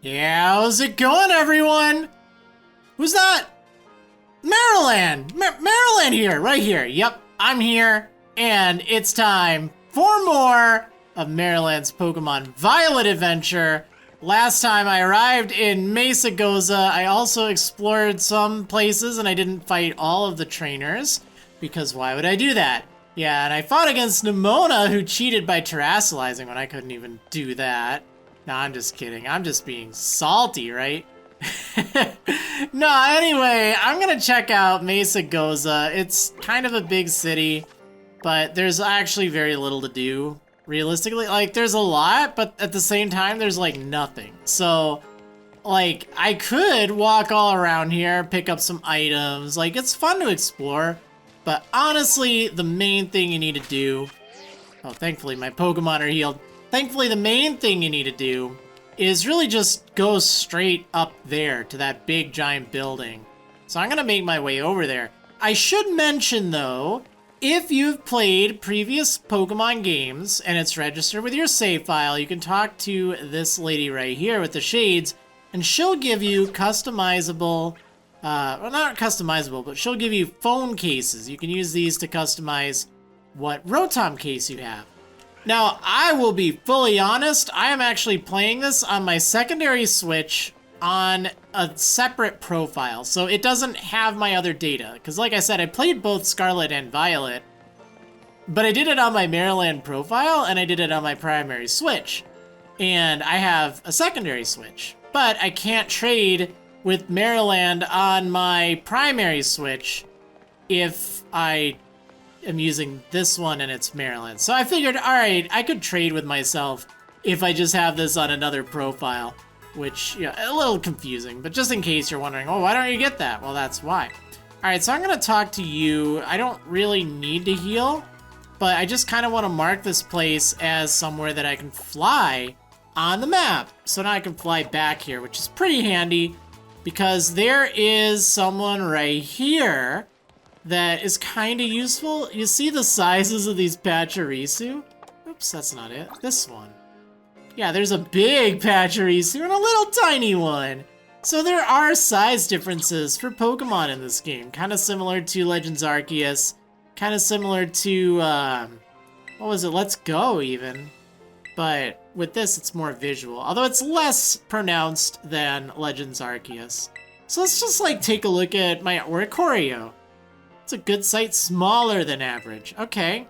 Yeah, how's it going, everyone? Who's that? Maryland! Maryland here, right here. Yep, I'm here, and it's time for more of Maryland's Pokemon Violet adventure. Last time I arrived in Mesagoza, I also explored some places, and I didn't fight all of the trainers, because why would I do that? Yeah, and I fought against Nemona, who cheated by terrasilizing when I couldn't even do that. No, I'm just kidding. I'm just being salty, right? No, anyway, I'm gonna check out Mesagoza. It's kind of a big city, but there's actually very little to do, realistically. Like, there's a lot, but at the same time, there's, like, nothing. So, like, I could walk all around here, pick up some items. Like, it's fun to explore, but honestly, the main thing you need to do... Oh, thankfully, my Pokemon are healed. Thankfully, the main thing you need to do is really just go straight up there to that big giant building. So I'm gonna make my way over there. I should mention though, if you've played previous Pokemon games and it's registered with your save file, you can talk to this lady right here with the shades, and she'll give you customizable, well, not customizable, but she'll give you phone cases. You can use these to customize what Rotom case you have. Now, I will be fully honest, I am actually playing this on my secondary Switch on a separate profile, so it doesn't have my other data. Because like I said, I played both Scarlet and Violet, but I did it on my Maryland profile, and I did it on my primary Switch. And I have a secondary Switch, but I can't trade with Maryland on my primary Switch if I am using this one and it's Maryland. So I figured, alright, I could trade with myself if I just have this on another profile, which, yeah, a little confusing, but just in case you're wondering, oh, why don't you get that? Well, that's why. Alright, so I'm gonna talk to you. I don't really need to heal, but I just kind of want to mark this place as somewhere that I can fly on the map. So now I can fly back here, which is pretty handy, because there is someone right here that is kind of useful. You see the sizes of these Pachirisu? Oops, that's not it. This one. Yeah, there's a big Pachirisu and a little tiny one. So there are size differences for Pokemon in this game. Kind of similar to Legends Arceus. Kind of similar to, what was it? Let's Go, even. But with this, it's more visual. Although it's less pronounced than Legends Arceus. So let's just, like, take a look at my Oricorio. It's a good sight, smaller than average. Okay.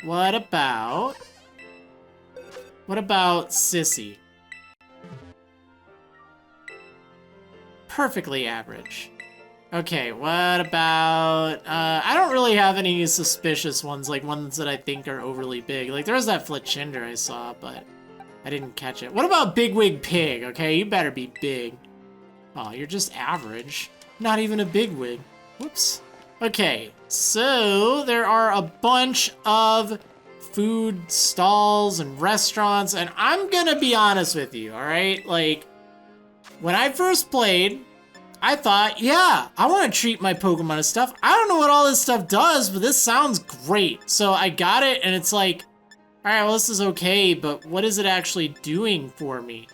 What about Sissy? Perfectly average. Okay, what about... I don't really have any suspicious ones, like ones that I think are overly big. Like, there was that Fletchinder I saw, but I didn't catch it. What about Bigwig Pig? Okay, you better be big. Oh, you're just average. Not even a bigwig. Whoops. Okay, so there are a bunch of food stalls and restaurants, and I'm gonna be honest with you, alright? Like, when I first played, I thought, yeah, I want to treat my Pokemon to stuff. I don't know what all this stuff does, but this sounds great. So I got it, and it's like, alright, well, this is okay, but what is it actually doing for me?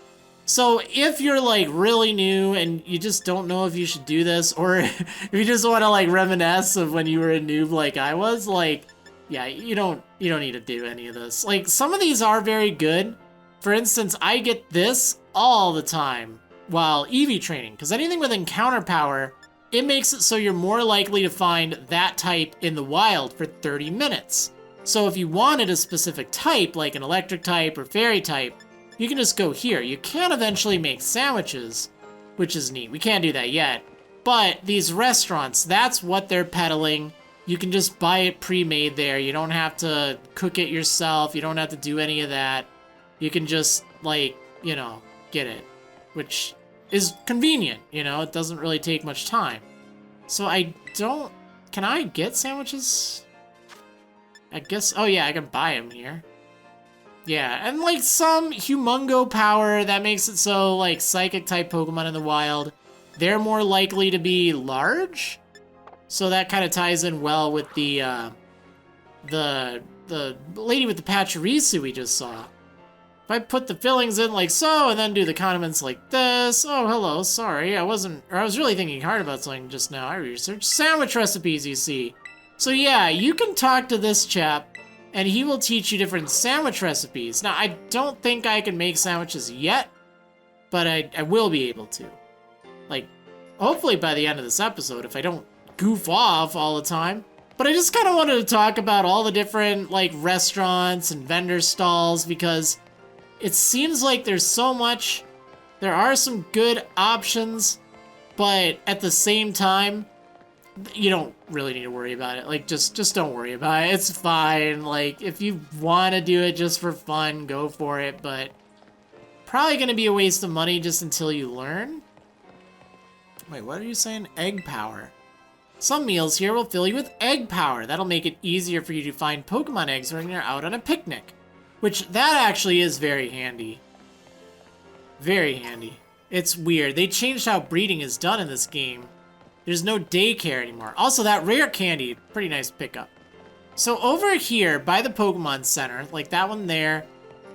So if you're like really new and you just don't know if you should do this, or if you just want to like reminisce of when you were a noob like I was, like, yeah, you don't need to do any of this. Like, some of these are very good. For instance, I get this all the time while EV training, because anything with encounter power, it makes it so you're more likely to find that type in the wild for 30 minutes. So if you wanted a specific type, like an electric type or fairy type, you can just go here. You can eventually make sandwiches, which is neat. We can't do that yet. But these restaurants, that's what they're peddling. You can just buy it pre-made there. You don't have to cook it yourself. You don't have to do any of that. You can just, like, you know, get it. Which is convenient, you know? It doesn't really take much time. So I don't... Can I get sandwiches? I guess... Oh yeah, I can buy them here. Yeah, and like some humongo power that makes it so like psychic type Pokemon in the wild, they're more likely to be large. So that kind of ties in well with the lady with the Pachirisu we just saw. If I put the fillings in like so, and then do the condiments like this. Oh, hello, sorry, I was really thinking hard about something just now. I researched sandwich recipes, you see. So yeah, you can talk to this chap, and he will teach you different sandwich recipes. Now, I don't think I can make sandwiches yet, but I will be able to. Like, hopefully by the end of this episode, if I don't goof off all the time. But I just kind of wanted to talk about all the different, like, restaurants and vendor stalls, because it seems like there's so much. There are some good options, but at the same time, you don't really need to worry about it. Like, just don't worry about it. It's fine. Like, if you want to do it just for fun, go for it, but probably going to be a waste of money just until you learn. Wait, what are you saying? Egg power. Some meals here will fill you with egg power. That'll make it easier for you to find Pokemon eggs when you're out on a picnic. Which, that actually is very handy. Very handy. It's weird. They changed how breeding is done in this game. There's no daycare anymore. Also, that rare candy, pretty nice pickup. So over here, by the Pokemon Center, like that one there,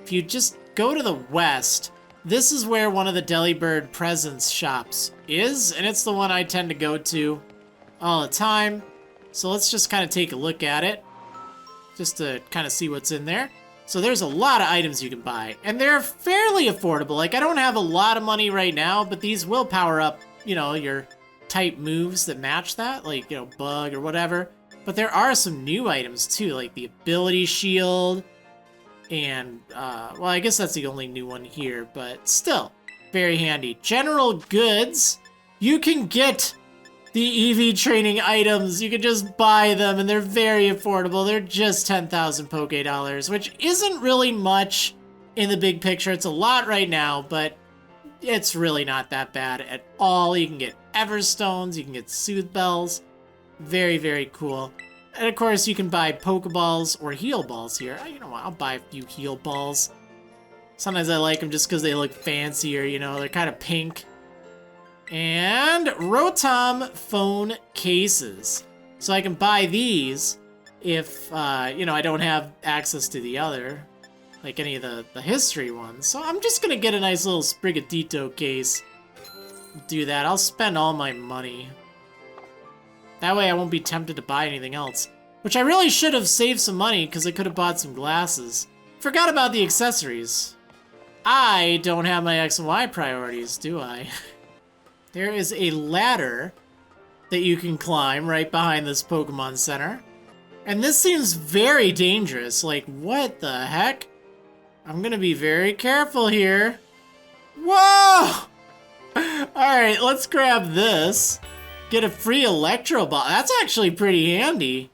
if you just go to the west, this is where one of the Delibird presents shops is, and it's the one I tend to go to all the time. So let's just kind of take a look at it, just to kind of see what's in there. So there's a lot of items you can buy, and they're fairly affordable. Like, I don't have a lot of money right now, but these will power up, you know, your type moves that match that, like, you know, bug or whatever. But there are some new items too, like the ability shield, and, well, I guess that's the only new one here, but still, very handy. General goods, you can get the EV training items. You can just buy them, and they're very affordable. They're just 10,000 Poké Dollars, which isn't really much in the big picture. It's a lot right now, but it's really not that bad at all. You can get Everstones, you can get Soothe Bells. Very, very cool. And of course, you can buy Pokeballs or Heal Balls here. You know what, I'll buy a few Heal Balls. Sometimes I like them just because they look fancier, you know, they're kind of pink. And Rotom phone cases. So I can buy these if, you know, I don't have access to the other, like any of the history ones. So I'm just gonna get a nice little Sprigatito case. Do that. I'll spend all my money. That way I won't be tempted to buy anything else. Which I really should have saved some money because I could have bought some glasses. Forgot about the accessories. I don't have my X and Y priorities, do I? There is a ladder that you can climb right behind this Pokemon Center. And this seems very dangerous. Like, what the heck? I'm gonna be very careful here. Whoa! Alright, let's grab this. Get a free Electro ball. That's actually pretty handy.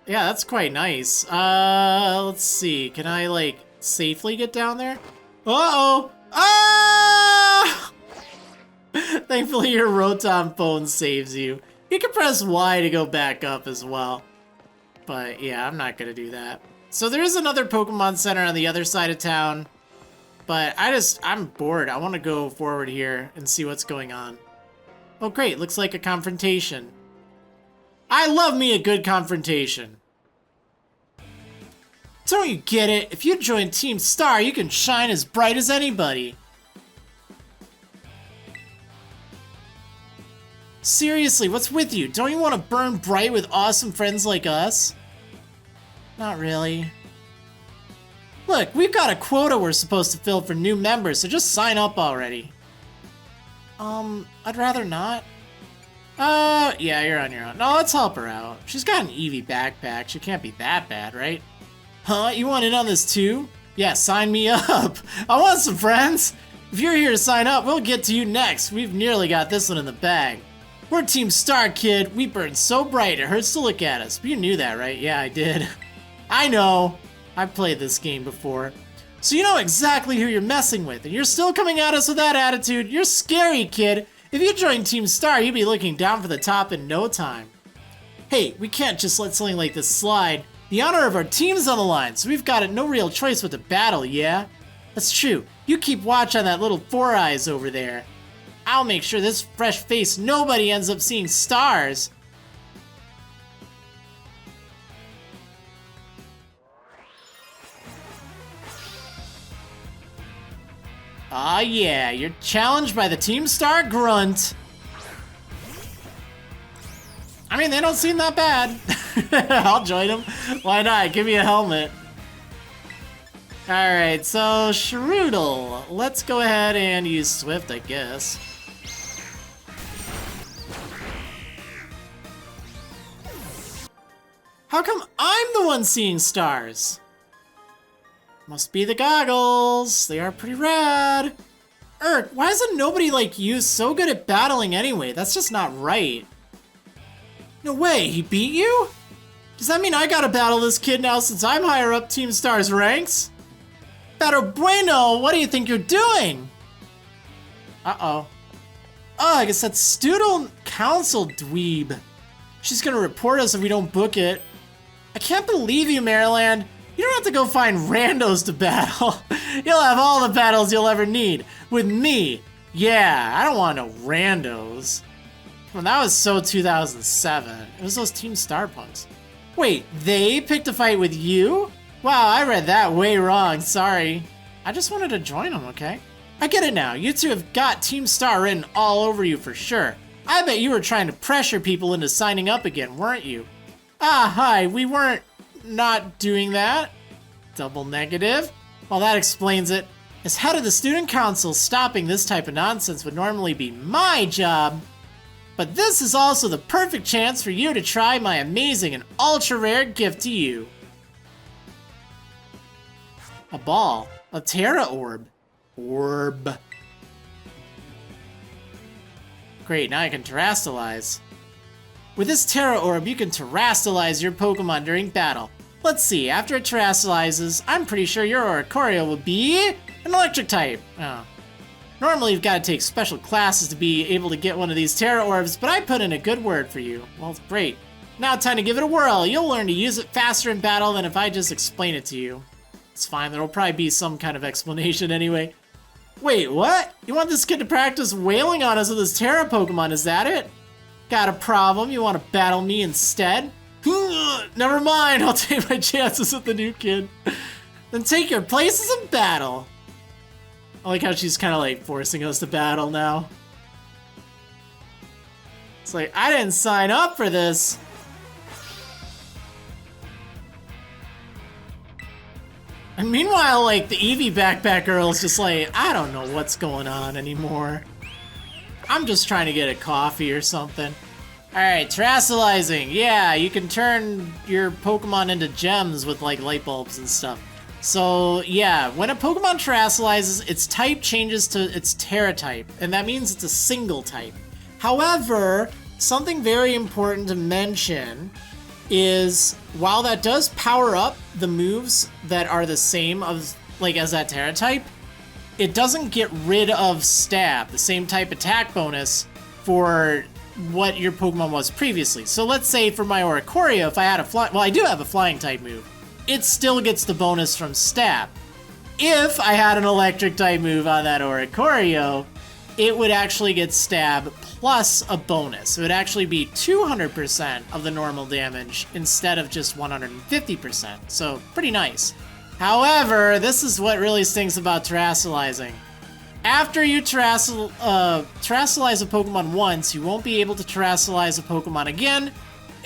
Yeah, that's quite nice. Let's see. Can I, like, safely get down there? Uh-oh! Ah! Thankfully, your Rotom phone saves you. You can press Y to go back up as well. But, yeah, I'm not gonna do that. So there is another Pokemon Center on the other side of town. But I'm bored. I want to go forward here and see what's going on. Oh, great. Looks like a confrontation. I love me a good confrontation. Don't you get it? If you join Team Star, you can shine as bright as anybody. Seriously, what's with you? Don't you want to burn bright with awesome friends like us? Not really. Look, we've got a quota we're supposed to fill for new members, so just sign up already. I'd rather not. Yeah, you're on your own. No, let's help her out. She's got an Eevee backpack. She can't be that bad, right? Huh? You want in on this too? Yeah, sign me up. I want some friends. If you're here to sign up, we'll get to you next. We've nearly got this one in the bag. We're Team Star, kid. We burn so bright it hurts to look at us. But you knew that, right? Yeah, I did. I know. I've played this game before. So you know exactly who you're messing with, and you're still coming at us with that attitude. You're scary, kid. If you joined Team Star, you'd be looking down for the top in no time. Hey, we can't just let something like this slide. The honor of our team's on the line, so we've got no real choice but to battle, yeah? That's true. You keep watch on that little Four Eyes over there. I'll make sure this fresh-faced nobody ends up seeing stars. Aw, yeah, you're challenged by the Team Star Grunt. I mean, they don't seem that bad. I'll join them. Why not? Give me a helmet. Alright, so Shroodle. Let's go ahead and use Swift, I guess. How come I'm the one seeing stars? Must be the goggles. They are pretty rad. Why isn't nobody like you so good at battling anyway? That's just not right. No way, he beat you? Does that mean I gotta battle this kid now since I'm higher up Team Star's ranks? Pero bueno, what do you think you're doing? Uh-oh. Oh, I guess that's Student Council dweeb. She's gonna report us if we don't book it. I can't believe you, Maryland. You don't have to go find randos to battle. You'll have all the battles you'll ever need. With me. Yeah, I don't want no randos. Well, that was so 2007. It was those Team Star punks. Wait, they picked a fight with you? Wow, I read that way wrong. Sorry. I just wanted to join them, okay? I get it now. You two have got Team Star written all over you for sure. I bet you were trying to pressure people into signing up again, weren't you? Ah, hi. We weren't not doing that. Double negative. Well, that explains it. As head of the student council, stopping this type of nonsense would normally be my job. But this is also the perfect chance for you to try my amazing and ultra rare gift to you. A ball. A Terra Orb. Orb. Great, now I can Terrastalize. With this Terra Orb, you can Terrastalize your Pokemon during battle. Let's see, after it Terrastalizes, I'm pretty sure your Oricorio will be an Electric type. Oh. Normally you've got to take special classes to be able to get one of these Terra Orbs, but I put in a good word for you. Well, great. Now time to give it a whirl. You'll learn to use it faster in battle than if I just explain it to you. It's fine, there'll probably be some kind of explanation anyway. Wait, what? You want this kid to practice wailing on us with his Terra Pokemon, is that it? Got a problem? You want to battle me instead? Never mind, I'll take my chances with the new kid. Then take your places in battle. I like how she's kind of like forcing us to battle now. It's like, I didn't sign up for this. And meanwhile, like, the Eevee backpack girl is just like, I don't know what's going on anymore. I'm just trying to get a coffee or something. Alright, Terrastalizing. Yeah, you can turn your Pokemon into gems with, like, light bulbs and stuff. So, yeah, when a Pokemon Terrastalizes, its type changes to its Terra type, and that means it's a single type. However, something very important to mention is, while that does power up the moves that are the same as that Terra type, it doesn't get rid of Stab, the same type attack bonus, for what your Pokemon was previously. So let's say for my Oricorio, if I had I do have a flying type move, it still gets the bonus from Stab. If I had an electric type move on that Oricorio, it would actually get Stab plus a bonus. It would actually be 200% of the normal damage instead of just 150%. So pretty nice. However, this is what really stinks about Terrastalizing. After you Terrastalize a Pokemon once, you won't be able to Terrastalize a Pokemon again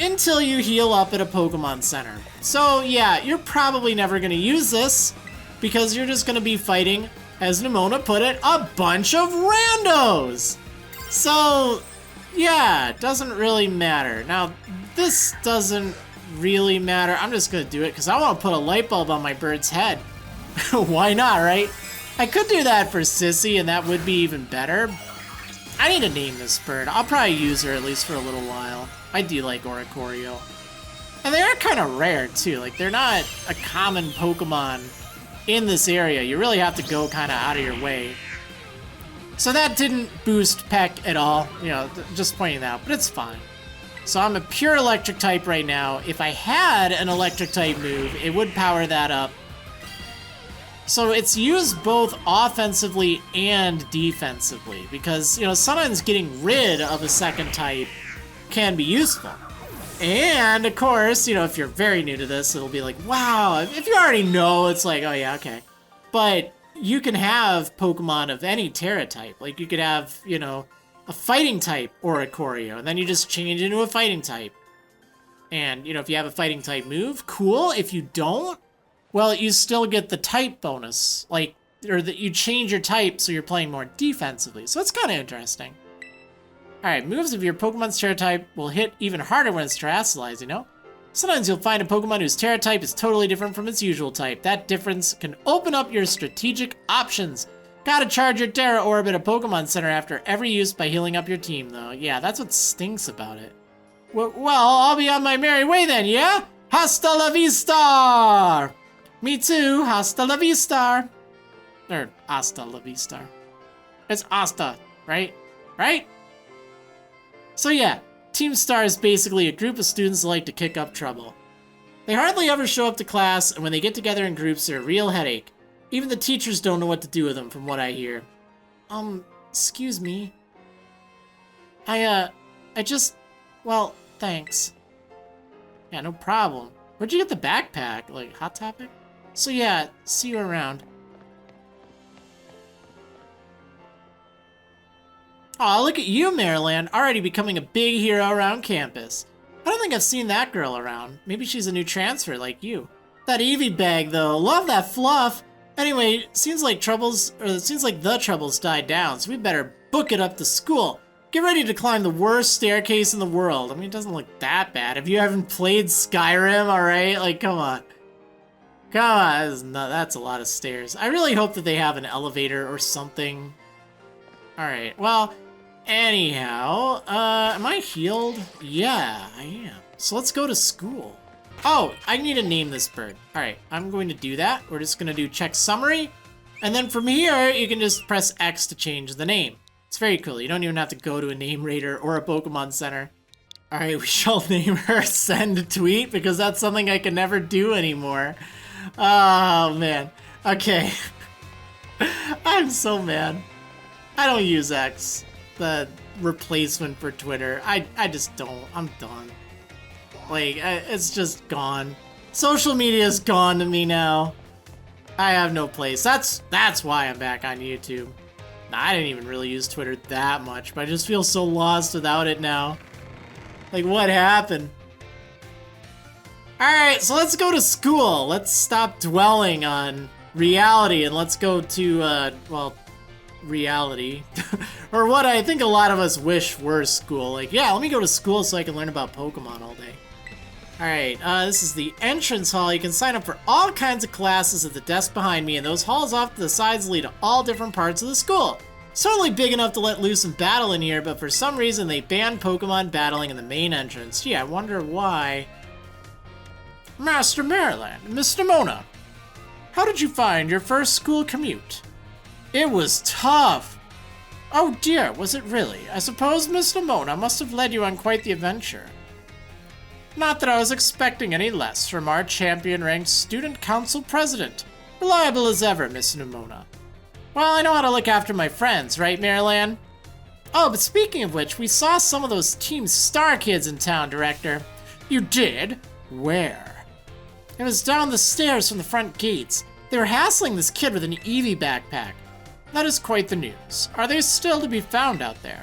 until you heal up at a Pokemon Center. So yeah, you're probably never going to use this because you're just going to be fighting, as Nemona put it, a bunch of randos! So yeah, it doesn't really matter. Now, this doesn't really matter. I'm just going to do it because I want to put a light bulb on my bird's head. Why not, right? I could do that for Sissy, and that would be even better. I need to name this bird. I'll probably use her at least for a little while. I do like Oricorio. And they are kind of rare, too. Like, they're not a common Pokemon in this area. You really have to go kind of out of your way. So that didn't boost Peck at all. You know, just pointing that out, but it's fine. So I'm a pure electric type right now. If I had an electric type move, it would power that up. So it's used both offensively and defensively because, you know, sometimes getting rid of a second type can be useful. And, of course, you know, if you're very new to this, it'll be like, wow. If you already know, it's like, oh, yeah, okay. But you can have Pokemon of any Terra type. Like, you could have, you know, a fighting type Oricorio, and then you just change into a fighting type. And, you know, if you have a fighting type move, cool. If you don't, well, you still get the type bonus. Like, or that you change your type so you're playing more defensively. So it's kind of interesting. Alright, moves of your Pokemon's Terra type will hit even harder when it's terrestrialized, you know? Sometimes you'll find a Pokemon whose Terra type is totally different from its usual type. That difference can open up your strategic options. Gotta charge your Terra Orb at a Pokemon Center after every use by healing up your team, though. Yeah, that's what stinks about it. Well, I'll be on my merry way then, yeah? Hasta la vista! Me too, hasta la vista. Or, hasta la vista. It's hasta, right? Right? So yeah, Team Star is basically a group of students that like to kick up trouble. They hardly ever show up to class, and when they get together in groups, they're a real headache. Even the teachers don't know what to do with them, from what I hear. Excuse me. I just... Well, thanks. Yeah, no problem. Where'd you get the backpack? Like, Hot Topic? So yeah, see you around. Aw, look at you, Maryland, already becoming a big hero around campus. I don't think I've seen that girl around. Maybe she's a new transfer like you. That Eevee bag, though, love that fluff. Anyway, seems like the troubles died down, so we better book it up to school. Get ready to climb the worst staircase in the world. I mean, it doesn't look that bad. If you haven't played Skyrim, alright? Like, come on. Come on, that's a lot of stairs. I really hope that they have an elevator or something. Alright, well... Anyhow, am I healed? Yeah, I am. So let's go to school. Oh, I need to name this bird. Alright, I'm going to do that. We're just going to do check summary. And then from here, you can just press X to change the name. It's very cool. You don't even have to go to a name rater or a Pokemon Center. Alright, we shall name her Send Tweet because that's something I can never do anymore. Oh, man. Okay. I'm so mad. I don't use X. The replacement for Twitter. I just don't. I'm done. Like, it's just gone. Social media is gone to me now. I have no place. That's why I'm back on YouTube. I didn't even really use Twitter that much, but I just feel so lost without it now. Like, what happened? Alright, so let's go to school. Let's stop dwelling on reality and let's go to, well, reality. Or what I think a lot of us wish were school. Like, yeah, let me go to school so I can learn about Pokemon all day. Alright, this is the entrance hall. You can sign up for all kinds of classes at the desk behind me, and those halls off to the sides lead to all different parts of the school. Certainly big enough to let loose and battle in here, but for some reason they banned Pokemon battling in the main entrance. Gee, I wonder why. Master Maryland, Miss Nemona, how did you find your first school commute? It was tough. Oh dear, was it really? I suppose Miss Nemona must have led you on quite the adventure. Not that I was expecting any less from our champion-ranked student council president. Reliable as ever, Miss Nemona. Well, I know how to look after my friends, right, Maryland? Oh, but speaking of which, we saw some of those Team Star kids in town, Director. You did? Where? It was down the stairs from the front gates. They were hassling this kid with an Eevee backpack. That is quite the news. Are they still to be found out there?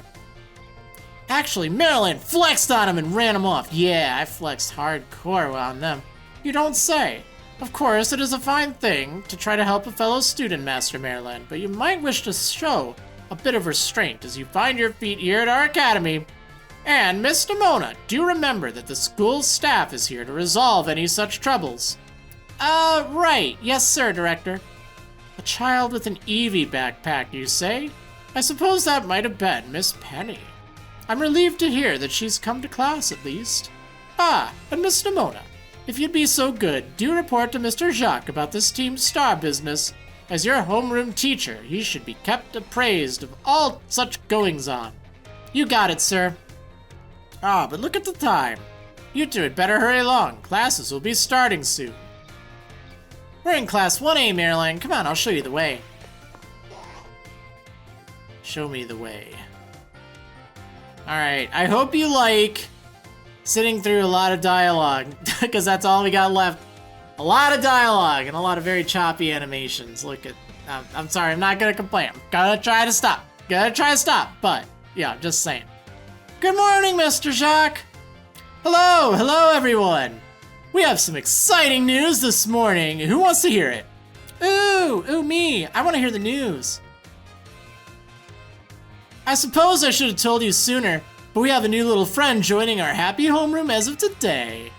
Actually, Maryland flexed on him and ran him off. Yeah, I flexed hardcore on them. You don't say. Of course, it is a fine thing to try to help a fellow student, Master Maryland, but you might wish to show a bit of restraint as you find your feet here at our academy. And, Miss Nemona, do remember that the school's staff is here to resolve any such troubles. Right. Yes, sir, Director. A child with an Eevee backpack, you say? I suppose that might have been Miss Penny. I'm relieved to hear that she's come to class, at least. Ah, and Miss Nemona, if you'd be so good, do report to Mr. Jacq about this Team Star business. As your homeroom teacher, he should be kept appraised of all such goings-on. You got it, sir. Ah, but look at the time. You two had better hurry along. Classes will be starting soon. We're in Class 1A, Maryland. Come on, I'll show you the way. Show me the way. Alright, I hope you like sitting through a lot of dialogue, because that's all we got left. A lot of dialogue and a lot of very choppy animations. Look at I'm sorry, I'm not gonna complain. I'm gonna try to stop. But, yeah, just saying. Good morning, Mr. Jacq. Hello, everyone. We have some exciting news this morning. Who wants to hear it? Ooh, me. I want to hear the news. I suppose I should have told you sooner, but we have a new little friend joining our happy homeroom as of today.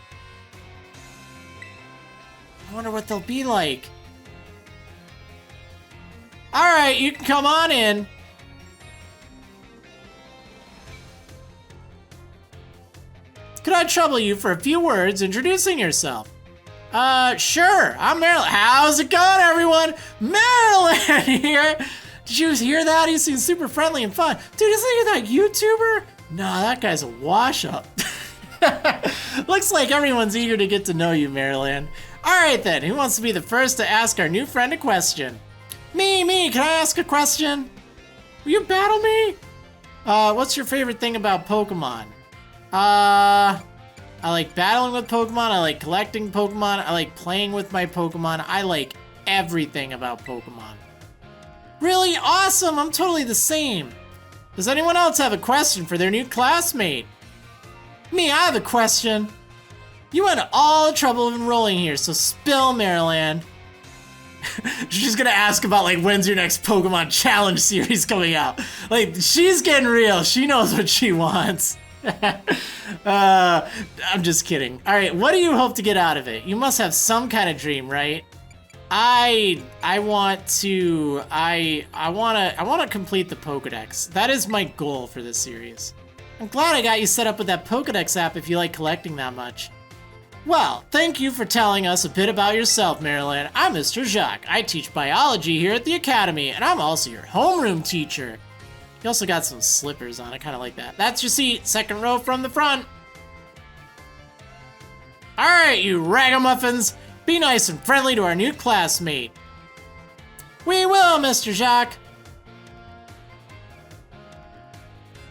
I wonder what they'll be like. Alright, you can come on in. Could I trouble you for a few words introducing yourself? Sure, I'm Marilyn. How's it going, everyone? Marilyn here! Did you hear that? He seems super friendly and fun. Dude, isn't he that YouTuber? Nah, that guy's a wash-up. Looks like everyone's eager to get to know you, Marilyn. Alright then, who wants to be the first to ask our new friend a question? Me, can I ask a question? Will you battle me? What's your favorite thing about Pokemon? I like battling with Pokemon, I like collecting Pokemon, I like playing with my Pokemon, I like everything about Pokemon. Really awesome, I'm totally the same. Does anyone else have a question for their new classmate? Me, I have a question. You went to all the trouble of enrolling here, so spill, Marilyn. She's gonna ask about, like, when's your next Pokemon Challenge series coming out? Like, she's getting real, she knows what she wants. I'm just kidding. All right, what do you hope to get out of it? You must have some kind of dream, right? I want to complete the Pokédex. That is my goal for this series. I'm glad I got you set up with that Pokédex app if you like collecting that much. Well, thank you for telling us a bit about yourself, Marilyn. I'm Mr. Jacq. I teach biology here at the Academy, and I'm also your homeroom teacher. You also got some slippers on. I kind of like that. That's your seat. Second row from the front. All right, you ragamuffins. Be nice and friendly to our new classmate. We will, Mr. Jacq.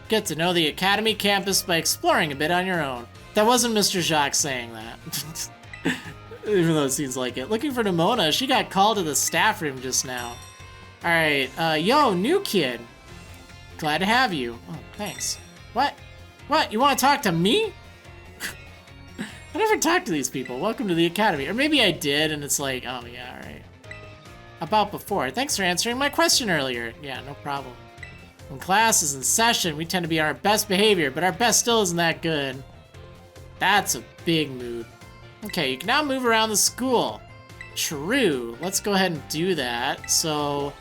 Get to know the Academy campus by exploring a bit on your own. That wasn't Mr. Jacq saying that. Even though it seems like it. Looking for Nemona. She got called to the staff room just now. All right, yo, new kid. Glad to have you. Oh, thanks. What? What? You want to talk to me? I never talked to these people. Welcome to the Academy. Or maybe I did, and it's like, oh, yeah, all right. About before. Thanks for answering my question earlier. Yeah, no problem. When class is in session, we tend to be on our best behavior, but our best still isn't that good. That's a big mood. Okay, you can now move around the school. True. Let's go ahead and do that. So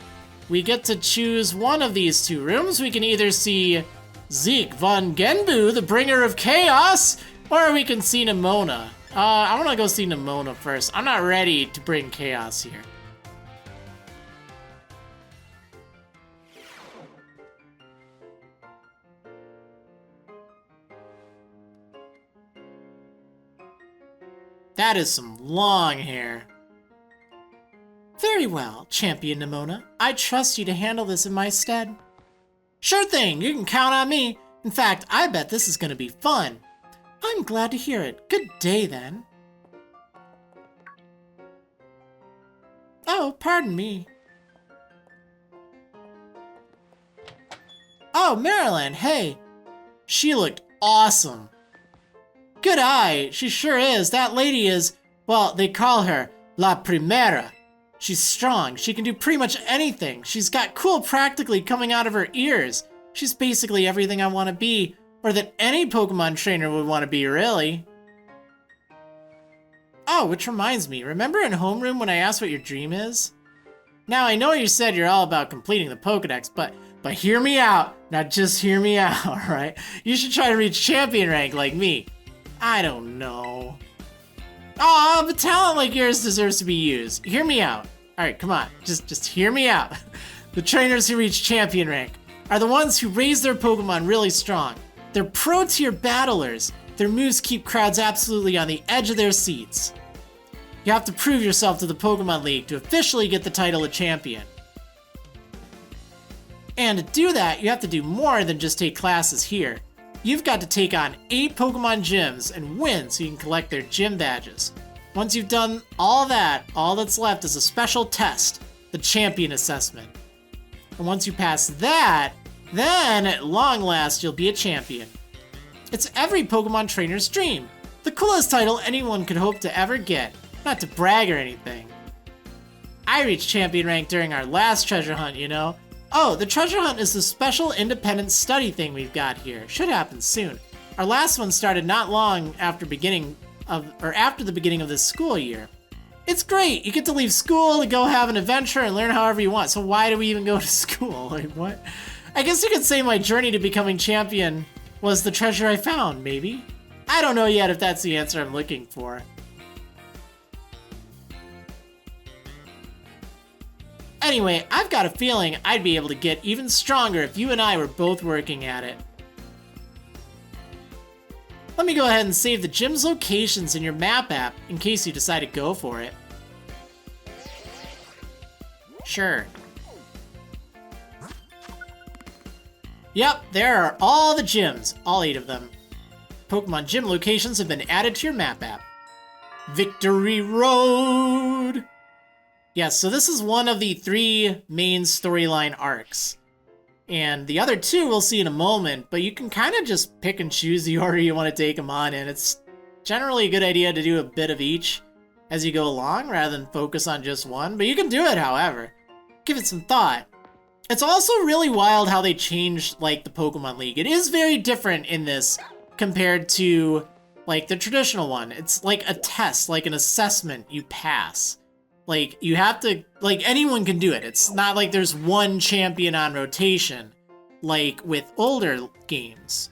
we get to choose one of these two rooms. We can either see Jacq von Genbu, the bringer of chaos, or we can see Nemona. I want to go see Nemona first. I'm not ready to bring chaos here. That is some long hair. Very well, Champion Nemona. I trust you to handle this in my stead. Sure thing, you can count on me. In fact, I bet this is going to be fun. I'm glad to hear it. Good day, then. Oh, pardon me. Oh, Marilyn, hey. She looked awesome. Good eye, she sure is. That lady is, well, they call her La Primera. She's strong, she can do pretty much anything. She's got cool practically coming out of her ears. She's basically everything I want to be, or that any Pokemon trainer would want to be, really. Oh, which reminds me, remember in homeroom when I asked what your dream is? Now, I know you said you're all about completing the Pokédex, but hear me out. Now, just hear me out, alright? You should try to reach champion rank like me. I don't know. Aw, but talent like yours deserves to be used. Hear me out. Alright, come on. Just hear me out. The trainers who reach champion rank are the ones who raise their Pokemon really strong. They're pro-tier battlers. Their moves keep crowds absolutely on the edge of their seats. You have to prove yourself to the Pokemon League to officially get the title of champion. And to do that, you have to do more than just take classes here. You've got to take on 8 Pokemon gyms and win so you can collect their gym badges. Once you've done all that, all that's left is a special test. the champion assessment. And once you pass that, then at long last you'll be a champion. It's every Pokemon trainer's dream. The coolest title anyone could hope to ever get. Not to brag or anything. I reached champion rank during our last treasure hunt, you know. Oh, the treasure hunt is the special independent study thing we've got here. Should happen soon. Our last one started not long after the beginning of this school year. It's great. You get to leave school to go have an adventure and learn however you want. So why do we even go to school? Like, what? I guess you could say my journey to becoming champion was the treasure I found, maybe? I don't know yet if that's the answer I'm looking for. Anyway, I've got a feeling I'd be able to get even stronger if you and I were both working at it. Let me go ahead and save the gym's locations in your map app in case you decide to go for it. Sure. Yep, there are all the gyms, all 8 of them. Pokemon gym locations have been added to your map app. Victory Road! Yes, so this is one of the 3 main storyline arcs. And the other 2 we'll see in a moment, but you can kind of just pick and choose the order you want to take them on, and it's generally a good idea to do a bit of each as you go along rather than focus on just one, but you can do it however. Give it some thought. It's also really wild how they changed, like, the Pokemon League. It is very different in this compared to, like, the traditional one. It's like a test, like an assessment you pass. Like, you have to, like, anyone can do it. It's not like there's one champion on rotation, like with older games.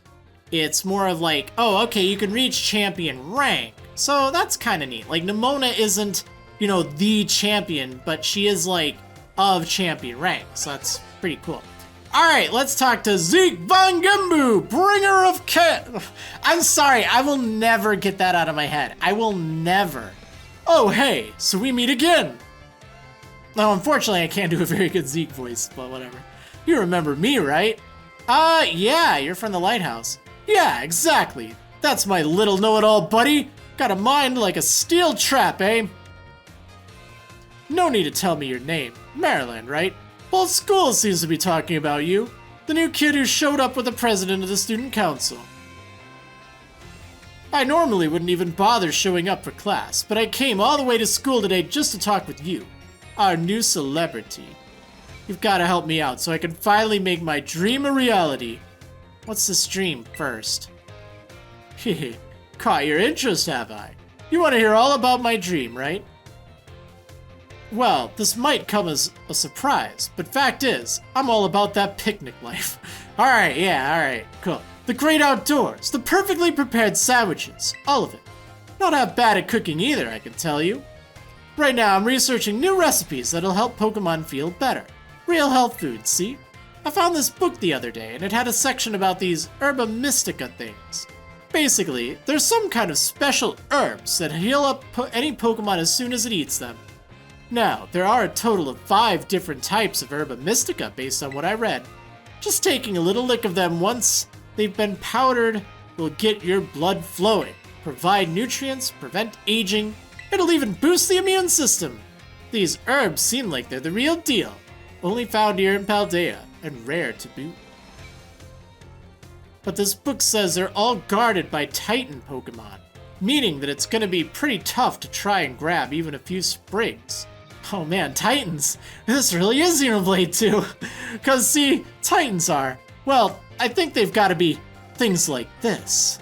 It's more of like, oh, okay, you can reach champion rank. So that's kind of neat. Like, Nemona isn't, you know, the champion, but she is, like, of champion rank. So that's pretty cool. All right, let's talk to Zeke Von Gembu, bringer of I'm sorry, I will never get that out of my head. I will never. Oh, hey, so we meet again. Now, unfortunately, I can't do a very good Zeke voice, but whatever. You remember me, right? Yeah, you're from the lighthouse. Yeah, exactly. That's my little know-it-all buddy. Got a mind like a steel trap, eh? No need to tell me your name. Maryland, right? Well, school seems to be talking about you. The new kid who showed up with the president of the student council. I normally wouldn't even bother showing up for class, but I came all the way to school today just to talk with you, our new celebrity. You've got to help me out so I can finally make my dream a reality. What's this dream first? Hehe, caught your interest, have I? You want to hear all about my dream, right? Well, this might come as a surprise, but fact is, I'm all about that picnic life. Alright, cool. The great outdoors, the perfectly prepared sandwiches, all of it. Not that bad at cooking either, I can tell you. Right now, I'm researching new recipes that'll help Pokemon feel better. Real health foods, see? I found this book the other day, and it had a section about these Herba Mystica things. Basically, there's some kind of special herbs that heal up any Pokemon as soon as it eats them. Now, there are a total of 5 different types of Herba Mystica based on what I read. Just taking a little lick of them once they've been powdered will get your blood flowing, provide nutrients, prevent aging. It'll even boost the immune system. These herbs seem like they're the real deal, only found here in Paldea, and rare to boot. But this book says they're all guarded by Titan Pokemon, meaning that it's gonna be pretty tough to try and grab even a few sprigs. Oh man, Titans! This really is Xenoblade 2! Cause see, Titans are, well, I think they've gotta be things like this.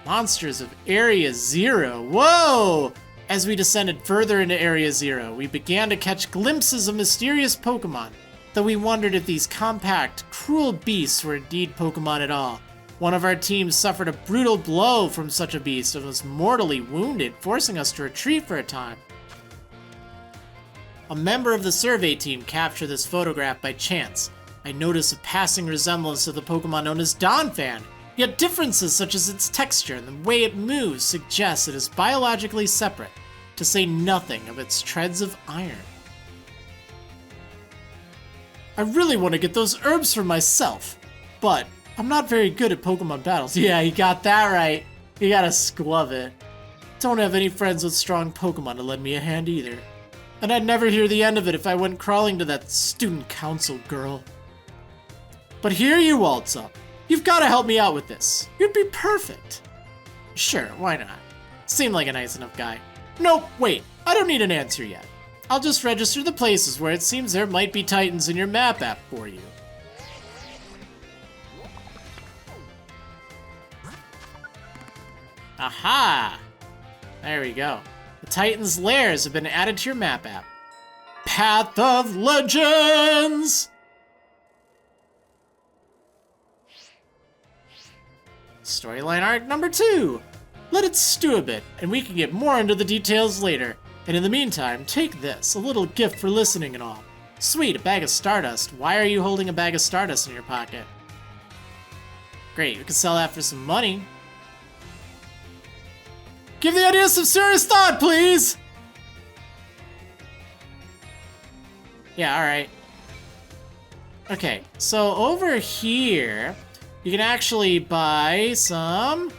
Monsters of Area Zero, whoa! As we descended further into Area Zero, we began to catch glimpses of mysterious Pokemon, though we wondered if these compact, cruel beasts were indeed Pokemon at all. One of our teams suffered a brutal blow from such a beast and was mortally wounded, forcing us to retreat for a time. A member of the survey team captured this photograph by chance. I noticed a passing resemblance to the Pokemon known as Donphan, yet differences such as its texture and the way it moves suggest it is biologically separate, to say nothing of its treads of iron. I really want to get those herbs for myself, but I'm not very good at Pokemon battles. Yeah, you got that right. You gotta sclub it. Don't have any friends with strong Pokemon to lend me a hand either. And I'd never hear the end of it if I went crawling to that student council girl. But here you waltz up. You've got to help me out with this. You'd be perfect. Sure, why not? Seemed like a nice enough guy. Nope, wait, I don't need an answer yet. I'll just register the places where it seems there might be Titans in your map app for you. Aha! There we go. The Titans' lairs have been added to your map app. Path of Legends! Storyline arc number 2. Let it stew a bit, and we can get more into the details later. And in the meantime, take this, a little gift for listening and all. Sweet, a bag of Stardust. Why are you holding a bag of Stardust in your pocket? Great, we can sell that for some money. Give the idea some serious thought, please! Yeah, alright. Okay, so over here, you can actually buy some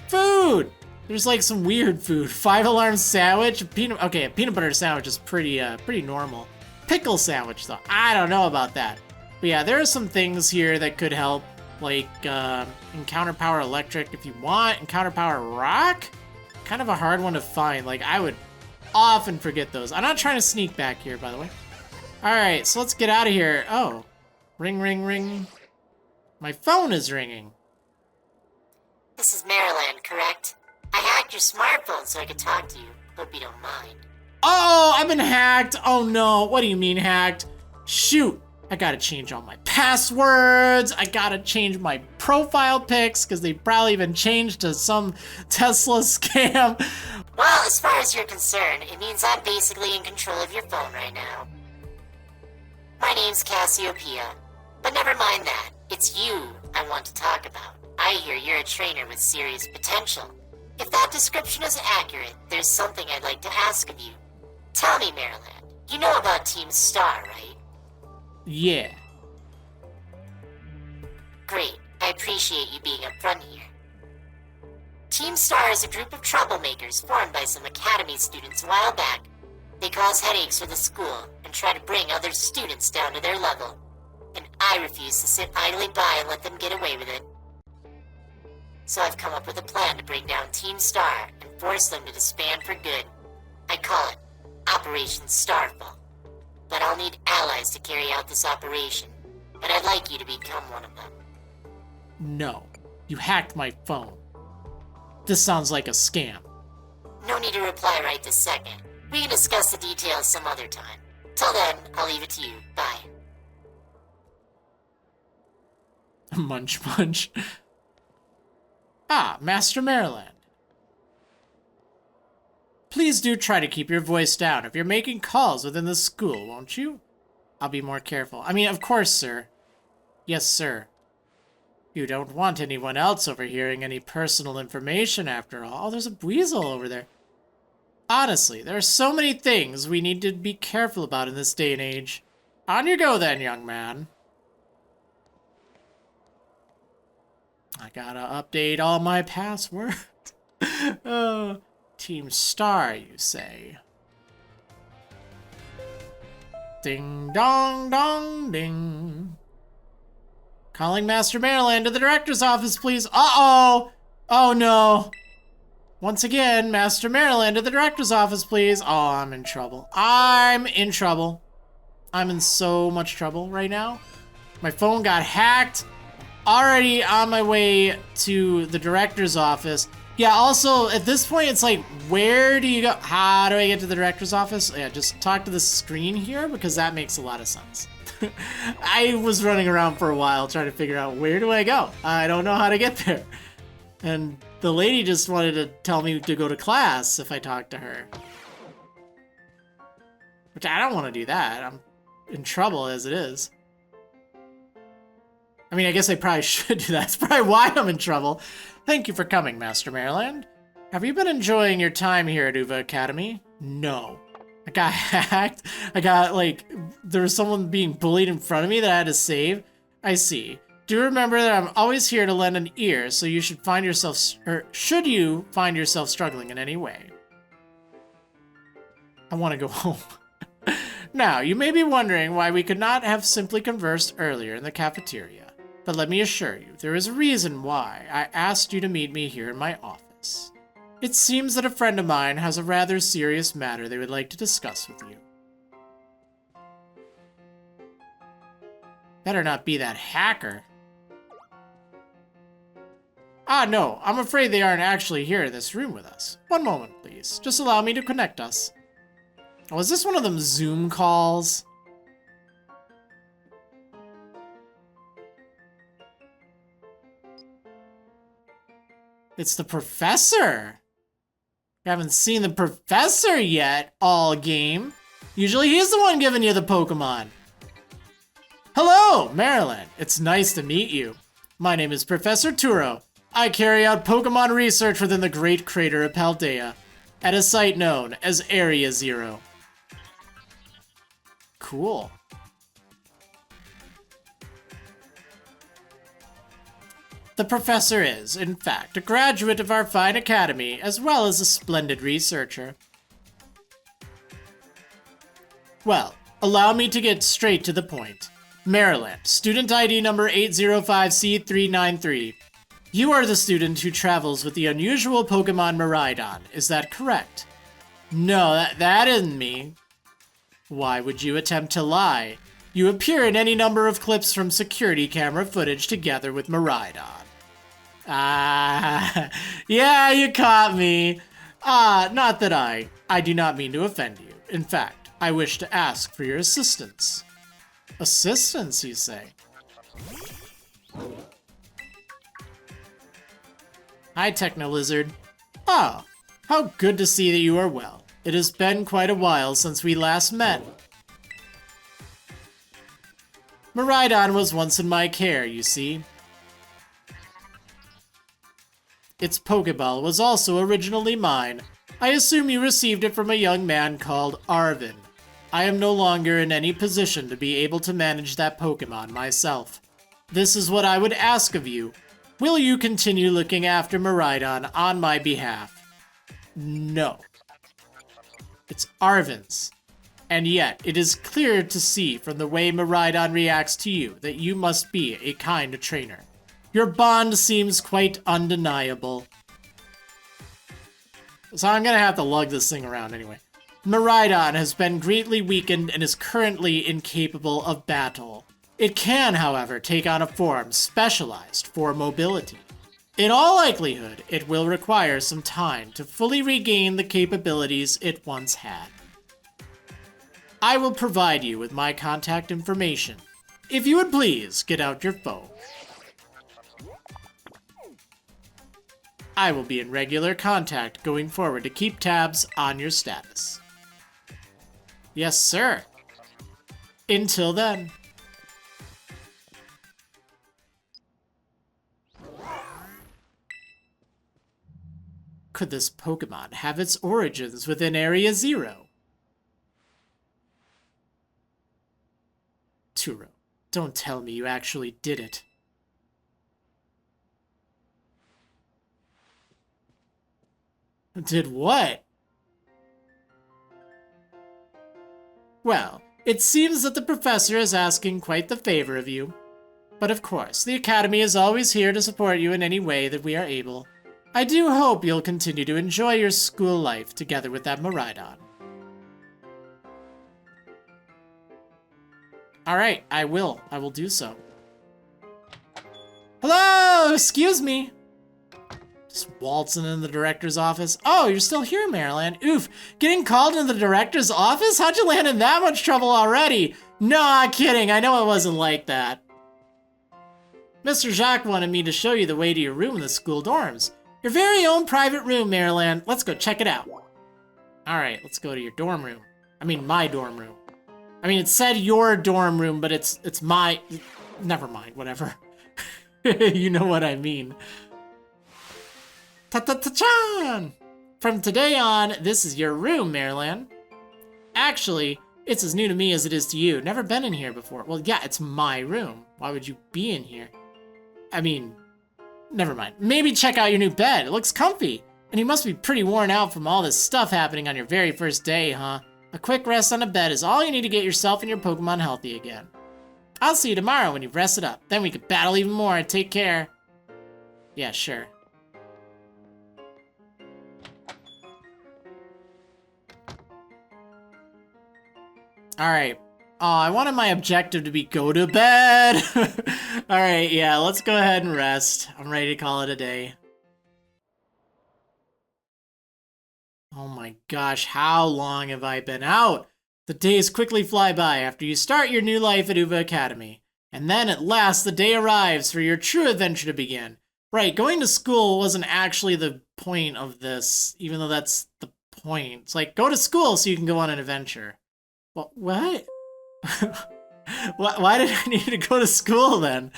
food. There's like some weird food. 5-alarm sandwich, a peanut butter sandwich is pretty normal. Pickle sandwich though, I don't know about that. But yeah, there are some things here that could help, like Encounter Power Electric if you want, Encounter Power Rock? Kind of a hard one to find, like I would often forget those. I'm not trying to sneak back here, by the way. Alright, so let's get out of here. Oh, ring, ring, ring. My phone is ringing. This is Maryland, correct? I hacked your smartphone so I could talk to you. Hope you don't mind. Oh, I've been hacked. Oh no, what do you mean hacked? Shoot, I gotta change all my passwords. I gotta change my profile pics because they probably been changed to some Tesla scam. Well, as far as you're concerned, it means I'm basically in control of your phone right now. My name's Cassiopeia, but never mind that. It's you I want to talk about. I hear you're a trainer with serious potential. If that description is accurate, there's something I'd like to ask of you. Tell me, Maryland, you know about Team Star, right? Yeah. Great, I appreciate you being upfront here. Team Star is a group of troublemakers formed by some Academy students a while back. They cause headaches for the school and try to bring other students down to their level. And I refuse to sit idly by and let them get away with it. So I've come up with a plan to bring down Team Star and force them to disband for good. I call it Operation Starfall. But I'll need allies to carry out this operation, and I'd like you to become one of them. No, you hacked my phone. This sounds like a scam. No need to reply right this second. We can discuss the details some other time. Till then, I'll leave it to you. Bye. Munch munch. Ah, Master Maryland. Please do try to keep your voice down if you're making calls within the school, won't you? I'll be more careful. I mean, of course, sir. Yes, sir. You don't want anyone else overhearing any personal information after all. Oh, there's a weasel over there. Honestly, there are so many things we need to be careful about in this day and age. On you go then, young man. I gotta update all my passwords. Oh, Team Star, you say? Ding dong dong ding. Calling Master Maryland to the director's office, please. Uh-oh! Oh no! Once again, Master Maryland to the director's office, please. Oh, I'm in trouble. I'm in trouble. I'm in so much trouble right now. My phone got hacked. Already on my way to the director's office. Yeah, also, at this point, it's like, where do you go? How do I get to the director's office? Yeah, just talk to the screen here, because that makes a lot of sense. I was running around for a while trying to figure out, where do I go? I don't know how to get there. And the lady just wanted to tell me to go to class if I talked to her. Which I don't want to do that. I'm in trouble as it is. I mean, I guess I probably should do that. That's probably why I'm in trouble. Thank you for coming, Master Maryland. Have you been enjoying your time here at Uva Academy? No. I got hacked. I got, like, there was someone being bullied in front of me that I had to save. I see. Do remember that I'm always here to lend an ear, so you should find yourself, or should you find yourself struggling in any way. I want to go home. Now, you may be wondering why we could not have simply conversed earlier in the cafeteria. But let me assure you, there is a reason why I asked you to meet me here in my office. It seems that a friend of mine has a rather serious matter they would like to discuss with you. Better not be that hacker. Ah, no, I'm afraid they aren't actually here in this room with us. One moment, please. Just allow me to connect us. Oh, is this one of them Zoom calls? It's the professor. You haven't seen the professor yet, all game. Usually he's the one giving you the Pokemon. Hello, Marilyn. It's nice to meet you. My name is Professor Turo. I carry out Pokemon research within the Great Crater of Paldea, at a site known as Area Zero. Cool. The professor is, in fact, a graduate of our fine academy, as well as a splendid researcher. Well, allow me to get straight to the point. Maryland, student ID number 805C393. You are the student who travels with the unusual Pokemon Miraidon, is that correct? No, that isn't me. Why would you attempt to lie? You appear in any number of clips from security camera footage together with Miraidon. Ah, yeah, you caught me. Not that I do not mean to offend you. In fact, I wish to ask for your assistance. Assistance, you say? Hi, Techno-Lizard. Oh, how good to see that you are well. It has been quite a while since we last met. Miraidon was once in my care, you see. Its Pokeball was also originally mine. I assume you received it from a young man called Arven. I am no longer in any position to be able to manage that Pokemon myself. This is what I would ask of you. Will you continue looking after Miraidon on my behalf? No. It's Arven's. And yet, it is clear to see from the way Miraidon reacts to you that you must be a kind trainer. Your bond seems quite undeniable. So I'm gonna have to lug this thing around anyway. Miraidon has been greatly weakened and is currently incapable of battle. It can, however, take on a form specialized for mobility. In all likelihood, it will require some time to fully regain the capabilities it once had. I will provide you with my contact information. If you would please get out your phone. I will be in regular contact going forward to keep tabs on your status. Yes, sir. Until then. Could this Pokemon have its origins within Area Zero? Turo, don't tell me you actually did it. Did what? Well, it seems that the professor is asking quite the favor of you. But of course, the Academy is always here to support you in any way that we are able. I do hope you'll continue to enjoy your school life together with that Miraidon. Alright, I will do so. Hello, excuse me. Just waltzing in the director's office. Oh, you're still here, Maryland. Oof, getting called into the director's office? How'd you land in that much trouble already? Nah, kidding, I know it wasn't like that. Mr. Jacq wanted me to show you the way to your room in the school dorms. Your very own private room, Maryland. Let's go check it out. Alright, let's go to your dorm room. I mean, my dorm room. I mean, it said your dorm room, but it's my... Never mind, whatever. You know what I mean. Ta-ta-ta-chan! From today on, this is your room, Maryland. Actually, it's as new to me as it is to you. Never been in here before. Well, yeah, it's my room. Why would you be in here? I mean, never mind. Maybe check out your new bed. It looks comfy. And you must be pretty worn out from all this stuff happening on your very first day, huh? A quick rest on a bed is all you need to get yourself and your Pokemon healthy again. I'll see you tomorrow when you've rested up. Then we can battle even more. Take care. Yeah, sure. Alright. Oh, I wanted my objective to be go to bed. Alright, yeah, let's go ahead and rest. I'm ready to call it a day. Oh my gosh, how long have I been out? The days quickly fly by after you start your new life at Uva Academy. And then at last the day arrives for your true adventure to begin. Right, going to school wasn't actually the point of this, even though that's the point. It's like, go to school so you can go on an adventure. Well, what? Why did I need to go to school then?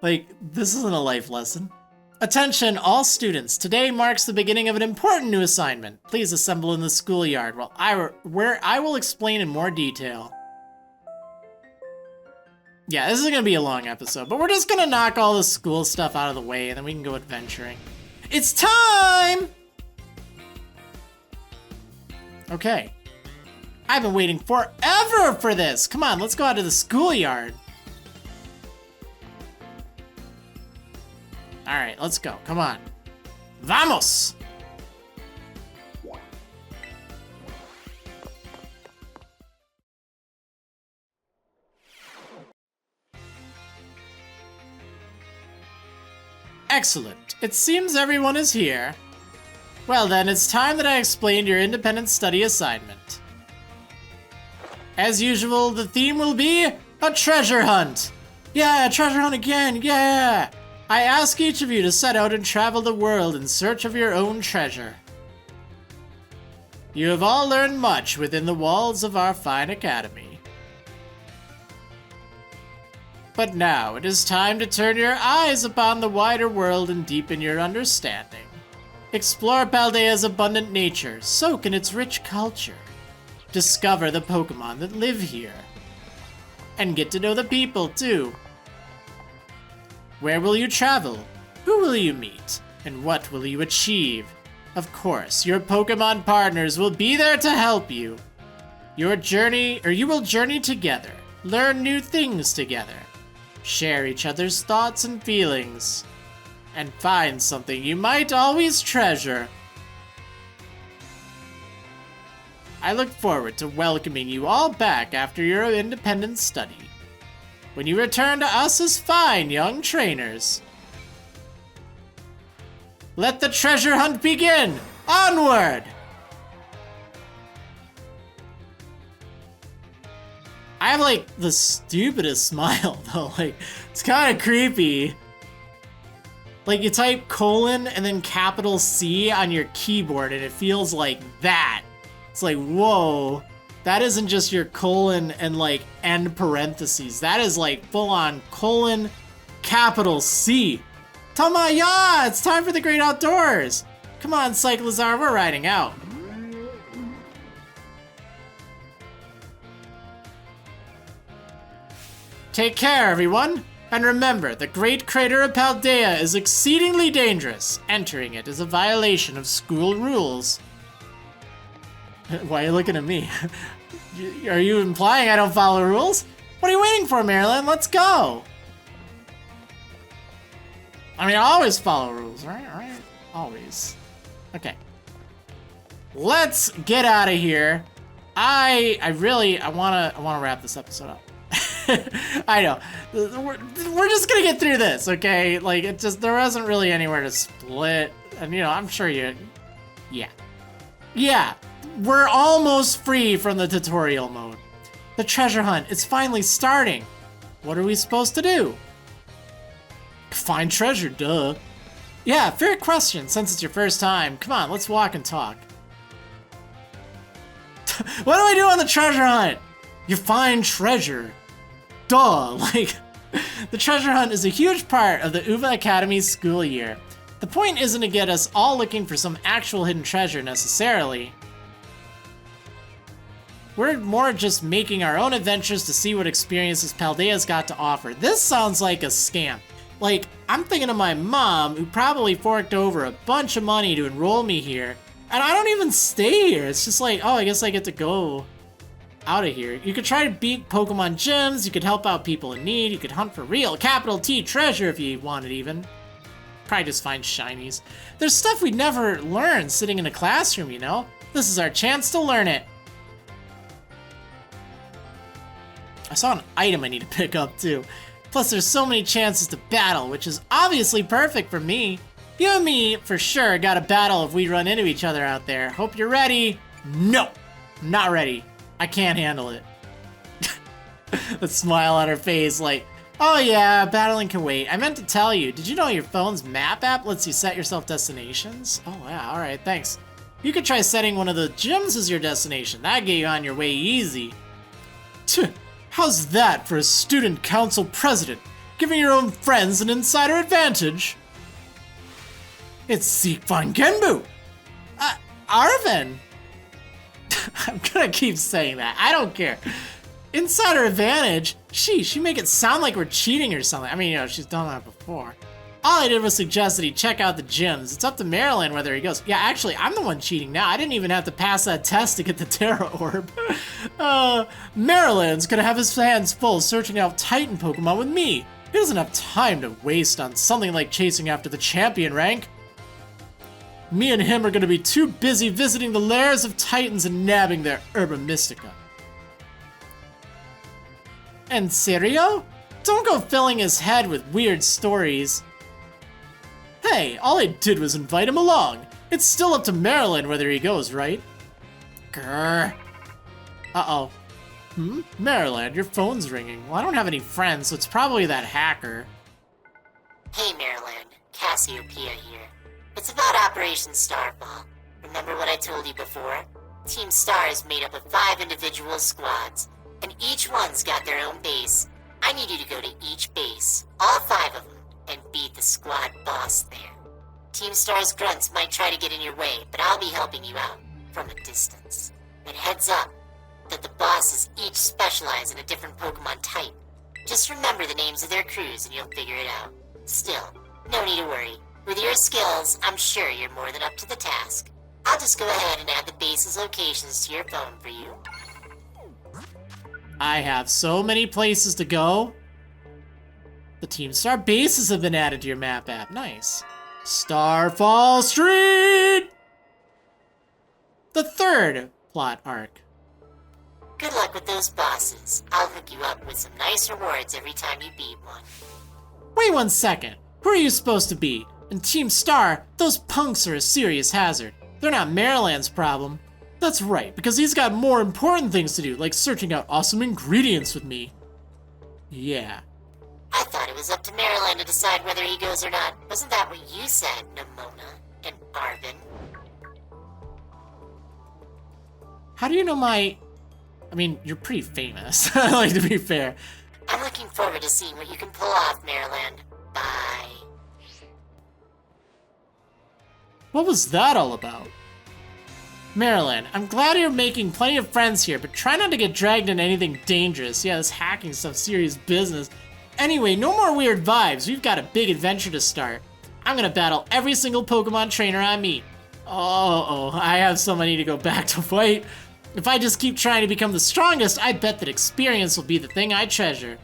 Like, this isn't a life lesson. Attention, all students. Today marks the beginning of an important new assignment. Please assemble in the schoolyard where I will explain in more detail. Yeah, this is gonna be a long episode, but we're just gonna knock all the school stuff out of the way and then we can go adventuring. It's time! Okay. I've been waiting forever for this! Come on, let's go out to the schoolyard. Alright, let's go. Come on. Vamos! Excellent. It seems everyone is here. Well then, it's time that I explained your independent study assignment. As usual, the theme will be a treasure hunt. Yeah, treasure hunt again, yeah! I ask each of you to set out and travel the world in search of your own treasure. You have all learned much within the walls of our fine academy. But now it is time to turn your eyes upon the wider world and deepen your understanding. Explore Paldea's abundant nature, soak in its rich culture. Discover the Pokemon that live here. And get to know the people, too. Where will you travel? Who will you meet? And what will you achieve? Of course, your Pokemon partners will be there to help you. You will journey together, learn new things together, share each other's thoughts and feelings, and find something you might always treasure. I look forward to welcoming you all back after your independent study, when you return to us as fine young trainers. Let the treasure hunt begin! Onward! I have like the stupidest smile though, like it's kind of creepy. Like you type colon and then capital C on your keyboard and it feels like that. It's like, whoa, that isn't just your colon and like end parentheses. That is like full on colon capital C. Tamaya, it's time for the great outdoors. Come on, Cyclizar, we're riding out. Take care, everyone. And remember, the Great Crater of Paldea is exceedingly dangerous. Entering it is a violation of school rules. Why are you looking at me? Are you implying I don't follow rules? What are you waiting for, Marilyn? Let's go. I mean, I always follow rules, right? Always. Okay. Let's get out of here. I wanna wrap this episode up. I know. We're just gonna get through this, okay? Like, it just, there wasn't really anywhere to split. And, you know, I'm sure you... Yeah. Yeah. We're almost free from the tutorial mode. The treasure hunt is finally starting. What are we supposed to do? Find treasure, duh. Yeah, fair question, since it's your first time. Come on, let's walk and talk. What do I do on the treasure hunt? You find treasure. Duh, like, the treasure hunt is a huge part of the Uva Academy's school year. The point isn't to get us all looking for some actual hidden treasure necessarily. We're more just making our own adventures to see what experiences Paldea's got to offer. This sounds like a scam. Like, I'm thinking of my mom, who probably forked over a bunch of money to enroll me here, and I don't even stay here. It's just like, oh, I guess I get to go out of here. You could try to beat Pokemon gyms, you could help out people in need, you could hunt for real, capital T, treasure if you wanted even. Probably just find shinies. There's stuff we'd never learn sitting in a classroom, you know? This is our chance to learn it. I saw an item I need to pick up too. Plus there's so many chances to battle, which is obviously perfect for me. You and me, for sure, got a battle if we run into each other out there. Hope you're ready. No, I'm not ready. I can't handle it. The smile on her face like, oh yeah, battling can wait. I meant to tell you, did you know your phone's map app lets you set yourself destinations? Oh yeah, alright, thanks. You could try setting one of the gyms as your destination. That'd get you on your way easy. How's that for a student council president? Giving your own friends an insider advantage? It's Seek Von Genbu! Arven! I'm gonna keep saying that. I don't care. Insider advantage? She make it sound like we're cheating or something. I mean, you know, she's done that before. All I did was suggest that he check out the gyms. It's up to Maryland whether he goes. Yeah, actually, I'm the one cheating now. I didn't even have to pass that test to get the Terra Orb. Maryland's gonna have his hands full searching out Titan Pokemon with me. He doesn't have time to waste on something like chasing after the champion rank. Me and him are gonna be too busy visiting the lairs of Titans and nabbing their Herba Mystica. En serio? Don't go filling his head with weird stories. Hey, all I did was invite him along. It's still up to Maryland whether he goes, right? Grrr. Uh-oh. Maryland, your phone's ringing. Well, I don't have any friends, so it's probably that hacker. Hey Maryland, Cassiopeia here. It's about Operation Starfall. Remember what I told you before? Team Star is made up of 5 individual squads, and each one's got their own base. I need you to go to each base, all 5 of them, and beat the squad boss there. Team Star's grunts might try to get in your way, but I'll be helping you out, from a distance. And heads up, that the bosses each specialize in a different Pokemon type. Just remember the names of their crews and you'll figure it out. Still, no need to worry. With your skills, I'm sure you're more than up to the task. I'll just go ahead and add the base's locations to your phone for you. I have so many places to go. The Team Star bases have been added to your map app. Nice. Starfall Street! The 3rd plot arc. Good luck with those bosses. I'll hook you up with some nice rewards every time you beat one. Wait 1 second. Who are you supposed to be? In Team Star, those punks are a serious hazard. They're not Maryland's problem. That's right, because he's got more important things to do, like searching out awesome ingredients with me. Yeah. I thought it was up to Maryland to decide whether he goes or not. Wasn't that what you said, Nemona and Arven? How do you know my... I mean, you're pretty famous, like, to be fair. I'm looking forward to seeing what you can pull off, Maryland. Bye. What was that all about? Maryland, I'm glad you're making plenty of friends here, but try not to get dragged into anything dangerous. Yeah, this hacking stuff's serious business. Anyway, no more weird vibes. We've got a big adventure to start. I'm gonna battle every single Pokemon trainer I meet. Oh, I have so many to go back to fight. If I just keep trying to become the strongest, I bet that experience will be the thing I treasure.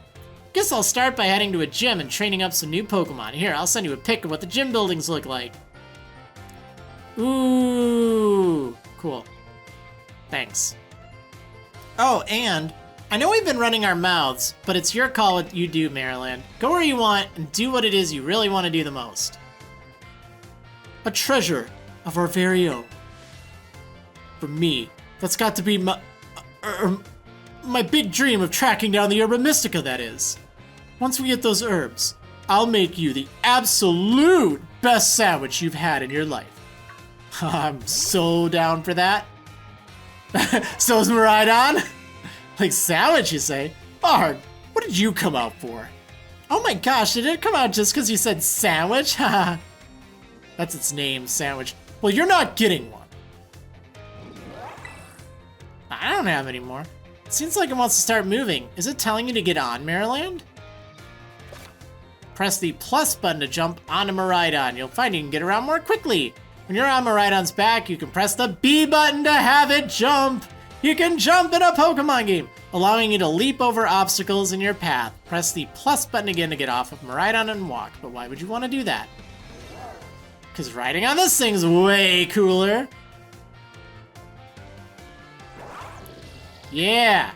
Guess I'll start by heading to a gym and training up some new Pokemon. Here, I'll send you a pic of what the gym buildings look like. Ooh, cool. Thanks. Oh, and I know we've been running our mouths, but it's your call what you do, Maryland. Go where you want and do what it is you really want to do the most. A treasure of our very own. For me, that's got to be my big dream of tracking down the Herba Mystica, that is. Once we get those herbs, I'll make you the absolute best sandwich you've had in your life. I'm so down for that. So's Miraidon. Like sandwich, you say? Bard, what did you come out for? Oh my gosh, did it come out just because you said sandwich? Haha. That's its name, sandwich. Well, you're not getting one. I don't have any more. It seems like it wants to start moving. Is it telling you to get on, Maryland? Press the plus button to jump onto Miraidon. You'll find you can get around more quickly. When you're on Miraidon's back, you can press the B button to have it jump. You can jump in a Pokemon game, allowing you to leap over obstacles in your path. Press the plus button again to get off of Miraidon and walk. But why would you want to do that? Because riding on this thing's way cooler. Yeah.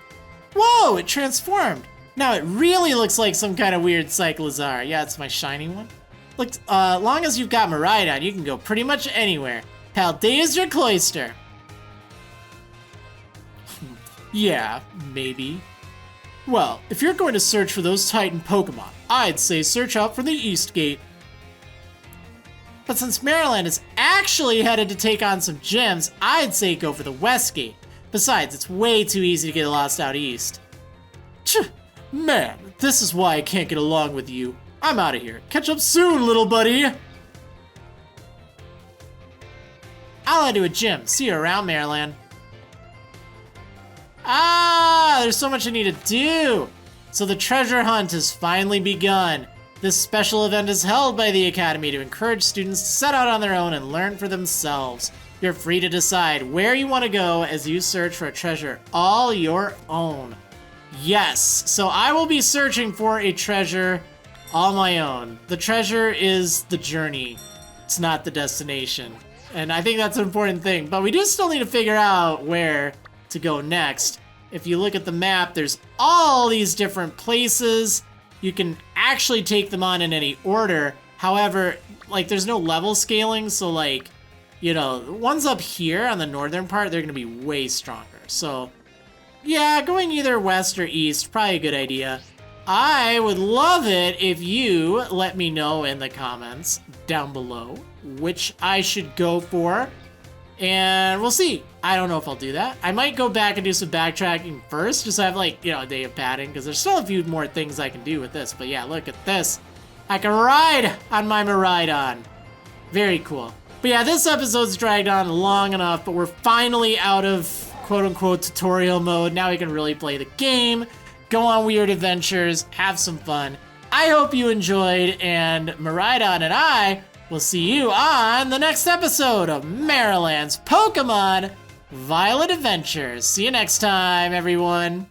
Whoa, it transformed. Now it really looks like some kind of weird Cyclizar. Yeah, it's my shiny one. Look, long as you've got Miraidon, you can go pretty much anywhere. Paldea's your cloister. Yeah, maybe. Well, if you're going to search for those Titan Pokemon, I'd say search out for the East Gate. But since Maryland is actually headed to take on some gyms, I'd say go for the West Gate. Besides, it's way too easy to get lost out east. Man, this is why I can't get along with you. I'm out of here. Catch up soon, little buddy. I'll head to a gym. See you around, Maryland. Ah, there's so much I need to do. So the treasure hunt has finally begun. This special event is held by the Academy to encourage students to set out on their own and learn for themselves. You're free to decide where you want to go as you search for a treasure all your own. Yes, so I will be searching for a treasure all my own. The treasure is the journey. It's not the destination. And I think that's an important thing. But we do still need to figure out where to go next. If you look at the map, there's all these different places. You can actually take them on in any order. However, like, there's no level scaling, so like, you know, the ones up here on the northern part, they're gonna be way stronger. So yeah, going either west or east, probably a good idea. I would love it if you let me know in the comments down below which I should go for. And we'll see. I don't know if I'll do that. I might go back and do some backtracking first, just so I have, like, you know, a day of padding, because there's still a few more things I can do with this. But yeah, look at this. I can ride on my Miraidon. Very cool. But yeah, this episode's dragged on long enough, but we're finally out of quote-unquote tutorial mode. Now we can really play the game, go on weird adventures, have some fun. I hope you enjoyed, and Miraidon and I will see you on the next episode of Maryland's Pokemon Violet Adventures. See you next time, everyone.